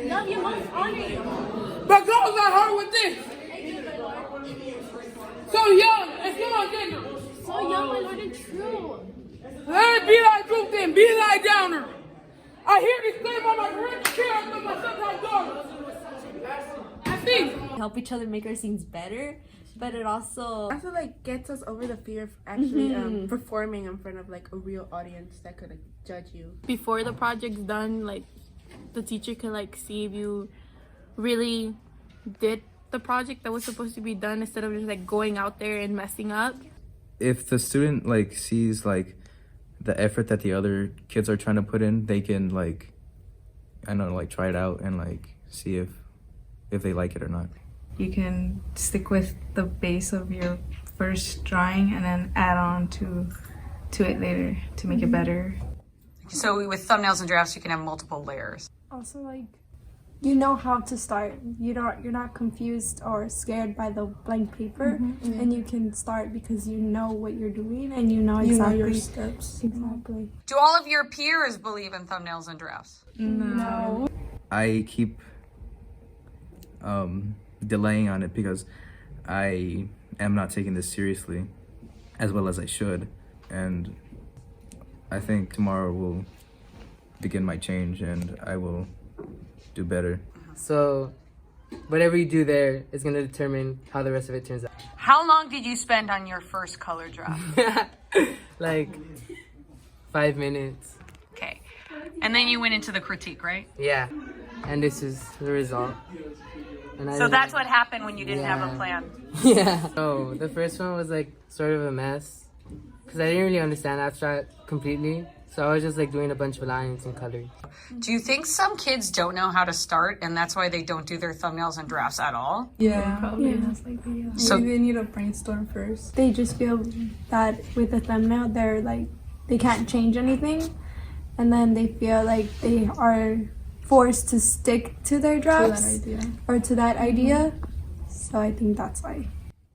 No, you must honor you. But girls are hard with this. So young, it's not gender. So young, my lord, and true. Let it be thy truth then, be thy downer. I hear this claim on my rich chair after my sometimes daughter. I think. Help each other make our scenes better, but it also I feel like gets us over the fear of actually performing in front of like a real audience that could like, judge you. Before the project's done, like the teacher can like see if you really did the project that was supposed to be done instead of just like going out there and messing up. If the student like sees like the effort that the other kids are trying to put in, they can like, I don't know, like try it out and like see if they like it or not. You can stick with the base of your first drawing and then add on to it later to make it better. So with thumbnails and drafts, you can have multiple layers. Also, like, you know how to start. You're not confused or scared by the blank paper, and you can start because you know what you're doing and you know exactly your steps. Exactly. Do all of your peers believe in thumbnails and drafts? No. I keep delaying on it because I am not taking this seriously as well as I should, and I think tomorrow will begin my change and I will do better. So whatever you do there is going to determine how the rest of it turns out. How long did you spend on your first color draft? Like 5 minutes. Okay. And then you went into the critique, right? Yeah. And this is the result. And So that's what happened when you didn't have a plan. Yeah. So the first one was like sort of a mess because I didn't really understand abstract completely. So I was just like doing a bunch of lines and coloring. Do you think some kids don't know how to start and that's why they don't do their thumbnails and drafts at all? Yeah, probably. Yeah. So Maybe they need to brainstorm first. They just feel that with the thumbnail, they're like, they can't change anything. And then they feel like they are forced to stick to their drafts or to that idea. So I think that's why.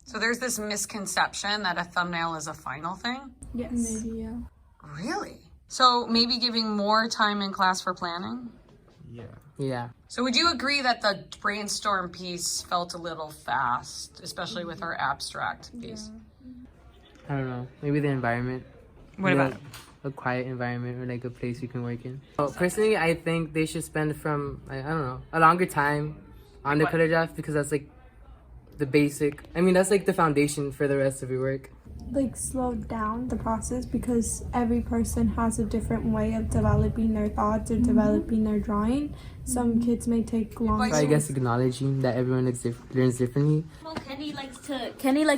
So there's this misconception that a thumbnail is a final thing? Yes. Maybe, yeah. Really? So maybe giving more time in class for planning? Yeah. So would you agree that the brainstorm piece felt a little fast, especially with our abstract piece? I don't know. Maybe the environment. What about it? A quiet environment or like a place you can work in. Oh, personally, I think they should spend from, I don't know, a longer time on the color draft because that's like the basic. I mean, that's like the foundation for the rest of your work. Like slow down the process because every person has a different way of developing their thoughts or developing their drawing. Some kids may take longer. So I guess acknowledging that everyone learns differently. well, Kenny likes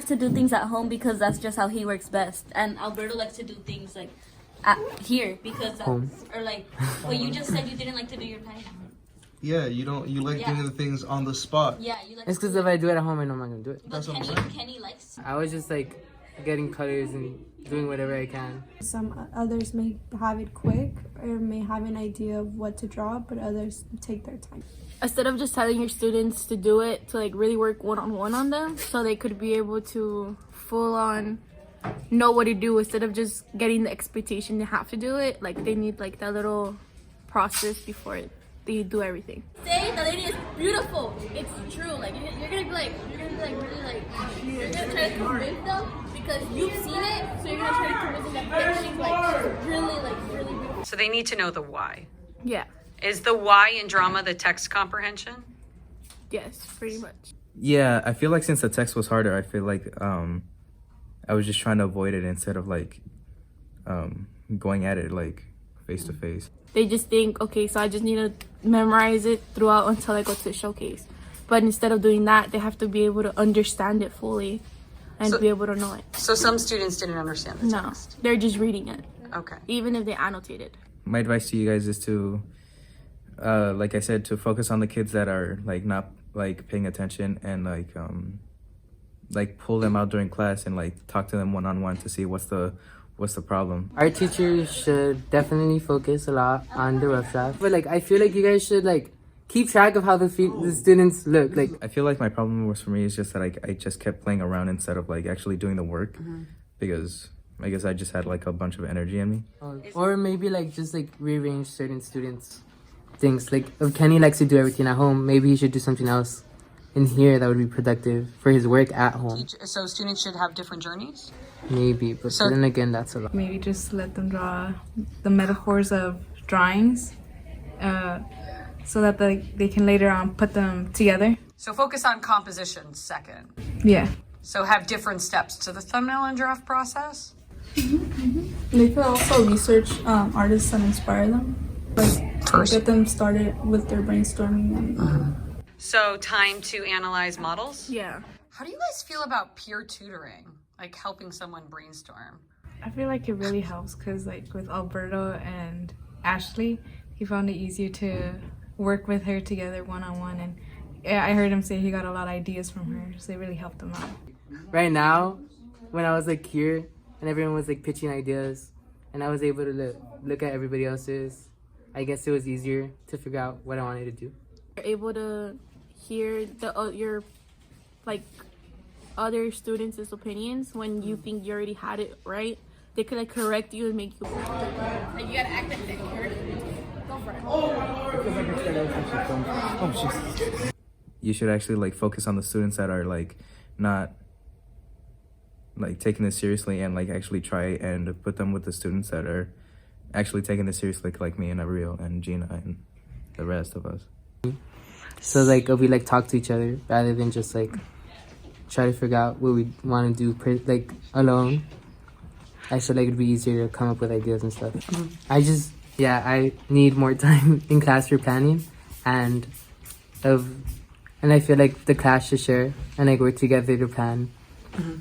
to do things at home because that's just how he works best, and Alberto likes to do things like here because Home. or like what you just said you didn't like to do your pen. Yeah, you like doing the things on the spot. Yeah, you like. It's because if I do it at home, I know I'm not gonna do it. But Kenny likes. I was just like getting colors and doing whatever I can. Some others may have it quick or may have an idea of what to draw, but others take their time. Instead of just telling your students to do it, to like really work one-on-one on them so they could be able to full on know what to do instead of just getting the expectation they have to do it. Like they need like that little process before they do everything. Say the lady is beautiful. It's true. Like you're gonna be like really like you're gonna try to convince them because you've seen it. So you're gonna try to convince them that she's really beautiful. So they need to know the why. Yeah. Is the why in drama the text comprehension? Yes, pretty much. Yeah, I feel like since the text was harder, I feel like I was just trying to avoid it instead of like going at it like face to face. They just think, okay, so I just need to memorize it throughout until I go to the showcase. But instead of doing that, they have to be able to understand it fully and be able to know it. So some students didn't understand the text? No, they're just reading it. Okay. Even if they annotate it. My advice to you guys is to, like I said, to focus on the kids that are like not like paying attention and like pull them out during class and like talk to them one-on-one to see what's the problem. Our teachers should definitely focus a lot on the rough draft. But like I feel like you guys should like keep track of how the students look. Like I feel like my problem was for me is just that I just kept playing around instead of like actually doing the work because I guess I just had like a bunch of energy in me. or maybe like just like rearrange certain students things. Like if Kenny likes to do everything at home, maybe he should do something else in here that would be productive for his work at home. So students should have different journeys? Maybe, but then again, that's a lot. Maybe just let them draw the metaphors of drawings so that they can later on put them together. So focus on composition second. Yeah. So have different steps to the thumbnail and draft process? They could also research artists that inspire them. Like, get them started with their brainstorming. And, So time to analyze models? Yeah. How do you guys feel about peer tutoring? Like helping someone brainstorm? I feel like it really helps because like with Alberto and Ashley, he found it easier to work with her together one-on-one, and I heard him say he got a lot of ideas from her, so it really helped him out. Right now, when I was like here and everyone was like pitching ideas and I was able to look at everybody else's, I guess it was easier to figure out what I wanted to do. You're able to hear your like other students' opinions when you think you already had it right. They could like correct you and make you like you gotta act like that character. Go for it. You should actually like focus on the students that are like not like taking this seriously, and like actually try and put them with the students that are actually taking this seriously, like me and Avril and Gina and the rest of us. So like we like talk to each other rather than just like try to figure out what we want to do like alone. I feel like it'd be easier to come up with ideas and stuff. I need more time in class for planning, and I feel like the class should share and like work together to plan,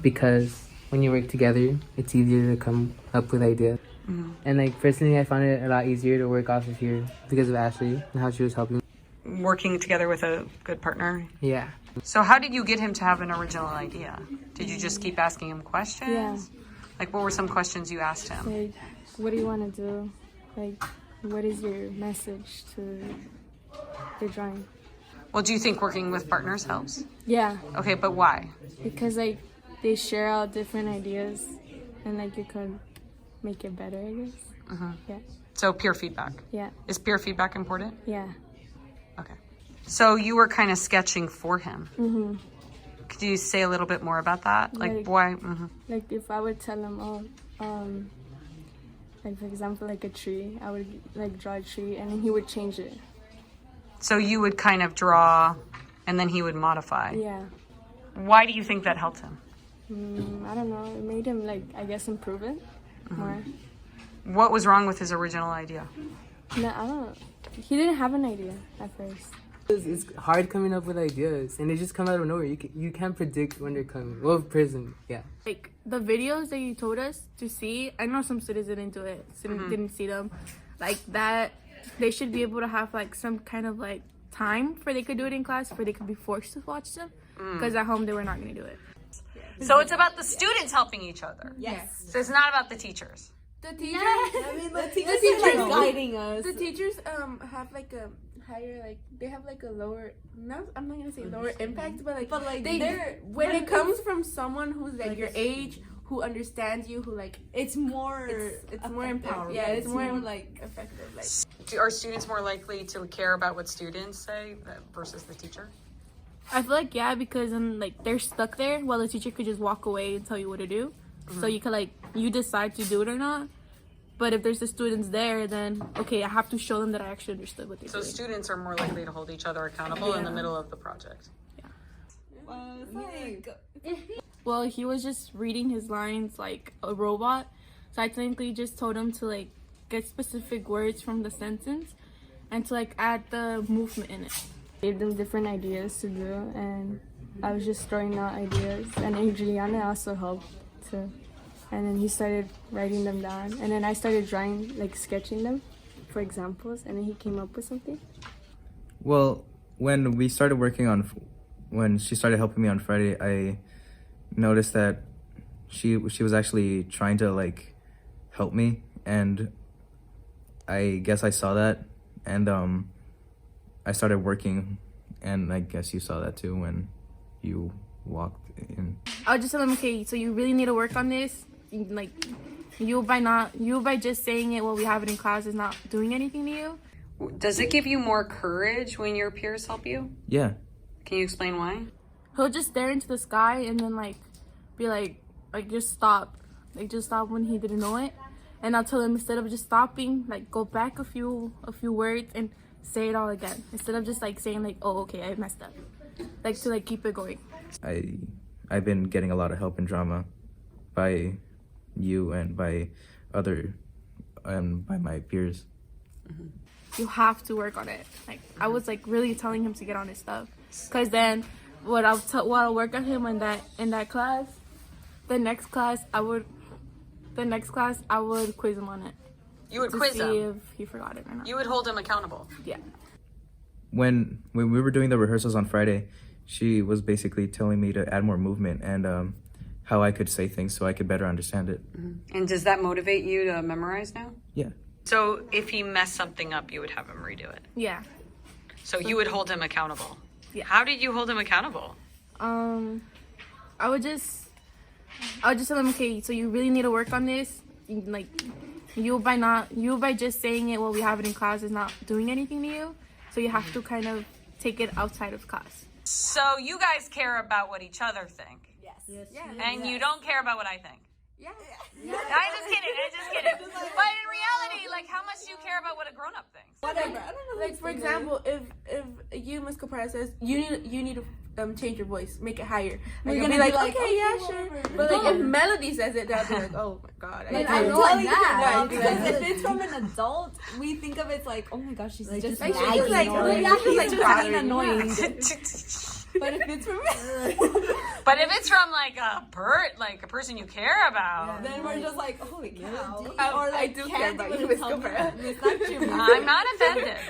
because when you work together, it's easier to come up with ideas. And like personally, I found it a lot easier to work off of here because of Ashley and how she was helping. Working together with a good partner? Yeah. So how did you get him to have an original idea? Did you just keep asking him questions? Yeah. Like what were some questions you asked him? Like, what do you want to do? Like, what is your message to your drawing? Well, do you think working with partners helps? Yeah, Okay, but why? because like they share out different ideas, and like you could make it better, I guess. Yeah, So peer feedback. yeah, Is peer feedback important? yeah. Okay. So you were kind of sketching for him. Mhm. Could you say a little bit more about that? Like why? Like if I would tell him, like for example, like a tree, I would like draw a tree, and then he would change it. So you would kind of draw and then he would modify. Yeah. Why do you think that helped him? I don't know. It made him like, I guess, improve it more. What was wrong with his original idea? No, I don't know. He didn't have an idea at first. It's hard coming up with ideas, and they just come out of nowhere. You can't predict when they're coming. Well, prison, yeah. Like the videos that you told us to see, I know some students didn't do it, didn't see them. Like that, they should be able to have like some kind of like time where they could do it in class, where they could be forced to watch them, because at home they were not going to do it. So it's about the students helping each other. Yes. So it's not about the teachers. The teachers, I mean, the teachers are like guiding us. The teachers have like a higher, like they have like a lower, I'm not gonna say lower impact, but like they're when it comes from someone who's like your age, who understands you, who like it's more empowering. Yeah, it's more like effective. Like, Are students more likely to care about what students say versus the teacher? I feel like yeah, because then like they're stuck there while the teacher could just walk away and tell you what to do. So you could like you decide to do it or not. But if there's the students there, then okay, I have to show them that I actually understood what they're doing. So students are more likely to hold each other accountable in the middle of the project. Well, he was just reading his lines like a robot. So I technically just told him to like get specific words from the sentence and to like add the movement in it. Gave them different ideas to do, and I was just throwing out ideas. And then Juliana also helped too. And then he started writing them down. And then I started drawing, like sketching them for examples. And then he came up with something. Well, when we started working on, when she started helping me on Friday, I noticed that she was actually trying to like help me, and I guess I saw that, and I started working, and I guess you saw that too when you walked in. I would just tell them, okay, so you really need to work on this. Like you by just saying it while we have it in class is not doing anything to you. Does it give you more courage when your peers help you? Yeah. Can you explain why? He'll just stare into the sky and then like be like just stop. Like just stop when he didn't know it. And I'll tell him instead of just stopping, like go back a few words and say it all again. Instead of just like saying like, oh okay, I messed up. Like to like keep it going. I've been getting a lot of help in drama by you and by by my peers. You have to work on it. Like I was like really telling him to get on his stuff, cause then what I'll work on him in that class. The next class I would quiz him on it. You would to quiz see him. if he forgot it or not. You would hold him accountable. Yeah. When we were doing the rehearsals on Friday, she was basically telling me to add more movement and how I could say things so I could better understand it. And does that motivate you to memorize now? Yeah. So if he messed something up, you would have him redo it. Yeah. So you would hold him accountable. Yeah. How did you hold him accountable? I would just tell him, okay, so you really need to work on this. Like you by just saying it while we have it in class is not doing anything to you. So you have to kind of take it outside of class. So you guys care about what each other think. Yes. And you don't care about what I think. Yeah. I'm just kidding. But in reality, like, how much do you care about what a grown-up thinks? Whatever. I don't know. Like for example, if you, Ms. Capara, says you need to change your voice, make it higher. Like, you'll be like, okay, yeah, sure. But like if Melody says it, they'll be like, oh my god. I'm telling that because if it's from an adult, we think of it like, oh my gosh, she's just like, nagging she's being annoying. But if it's from But if it's from like a person you care about, then we're just like, holy cow. Or like, I do care about you, Ms. Capara. It's not true. I'm not offended.